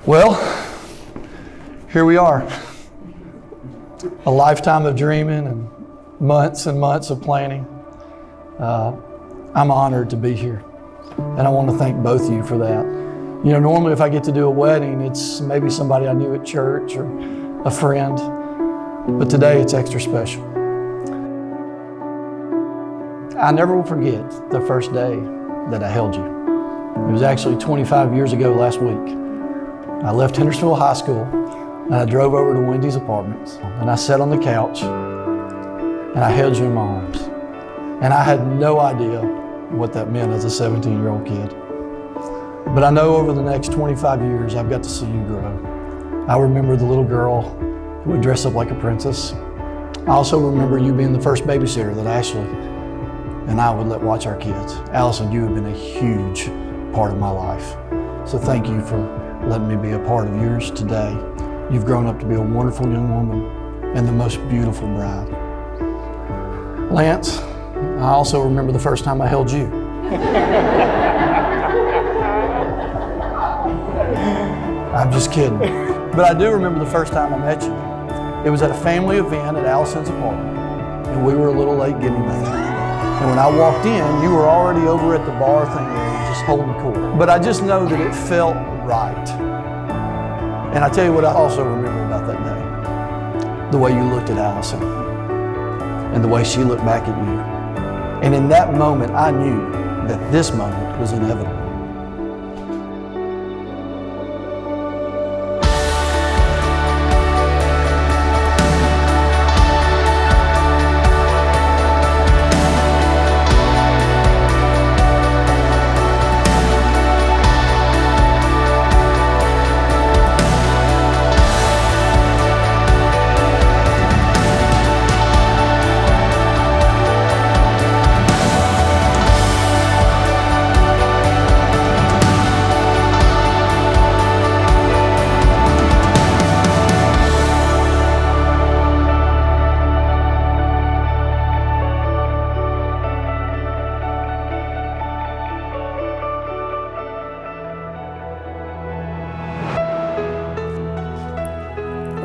Well, here we are. A lifetime of dreaming and months of planning. I'm honored to be here, and I want to thank both of you for that. You know, normally if I get to do a wedding, it's maybe somebody I knew at church or a friend, but today it's extra special. I never will forget the first day that I held you. It was actually 25 years ago last week. I left Nashville High School and I drove over to Wendy's apartments and I sat on the couch and I held you in my arms. And I had no idea what that meant as a 17-year-old kid. But I know over the next 25 years, I've got to see you grow. I remember the little girl who would dress up like a princess. I also remember you being the first babysitter that Ashley and I would let watch our kids. Allison, you have been a huge part of my life. So thank you for letting me be a part of yours today. You've grown up to be a wonderful young woman and the most beautiful bride. Lance, I also remember the first time I held you. I'm just kidding. But I do remember the first time I met you. It was at a family event at Allison's apartment, and we were a little late getting there. And when I walked in, you were already over at the bar thing there, just holding court. But I just know that it felt right. And I tell you what I also remember about that day. The way you looked at Allison and the way she looked back at you. And in that moment, I knew that this moment was inevitable.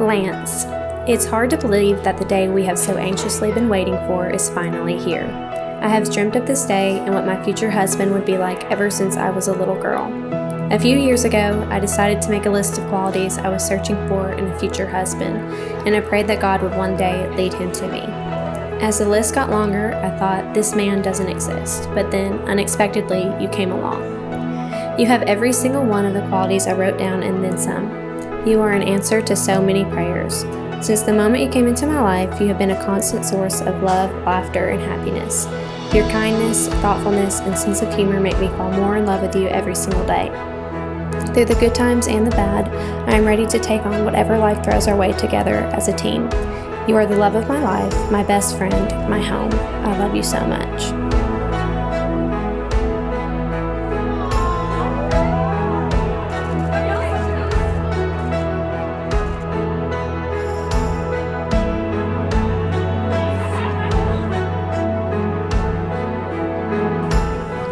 Lance, it's hard to believe that the day we have so anxiously been waiting for is finally here. I have dreamt of this day and what my future husband would be like ever since I was a little girl. A few years ago, I decided to make a list of qualities I was searching for in a future husband, and I prayed that God would one day lead him to me. As the list got longer, I thought, this man doesn't exist, but then, unexpectedly, you came along. You have every single one of the qualities I wrote down and then some. You are an answer to so many prayers. Since the moment you came into my life, you have been a constant source of love, laughter, and happiness. Your kindness, thoughtfulness, and sense of humor make me fall more in love with you every single day. Through the good times and the bad, I am ready to take on whatever life throws our way together as a team. You are the love of my life, my best friend, my home. I love you so much.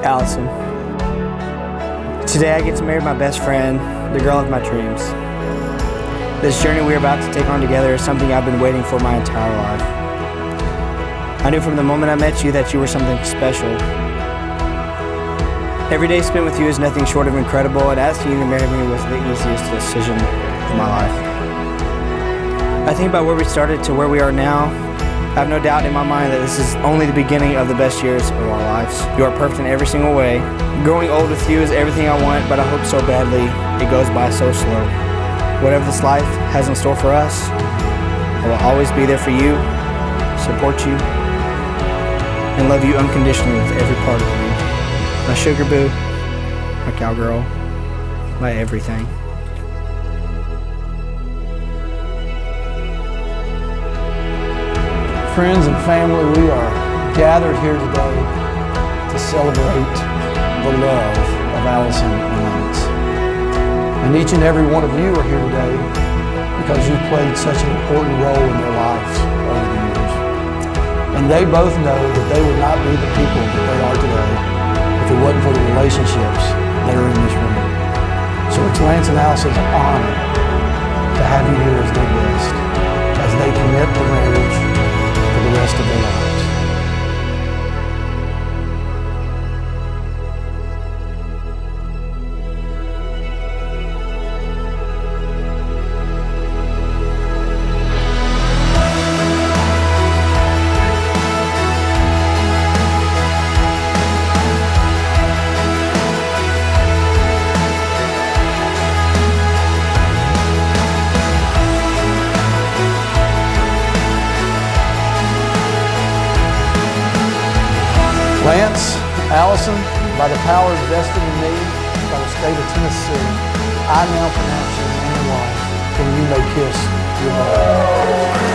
Allison. Today I get to marry my best friend, the girl of my dreams. This journey we're about to take on together is something I've been waiting for my entire life. I knew from the moment I met you that you were something special. Every day spent with you is nothing short of incredible, and asking you to marry me was the easiest decision of my life. I think about where we started to where we are now. I have no doubt in my mind that this is only the beginning of the best years of our lives. You are perfect in every single way. Growing old with you is everything I want, but I hope so badly it goes by so slow. Whatever this life has in store for us, I will always be there for you, support you, and love you unconditionally with every part of you. My sugar boo, my cowgirl, my everything. Friends and family, we are gathered here today to celebrate the love of Allison and Lance. And each and every one of you are here today because you've played such an important role in their lives over the years. And they both know that they would not be the people that they are today if it wasn't for the relationships that are in this room. So So it's Lance and Allison's honor to have you here as their guest, as they commit the marriage for the rest of their lives. Lance, Allison, by the powers vested in me by the state of Tennessee, I now pronounce you man and wife, and you may kiss your bride.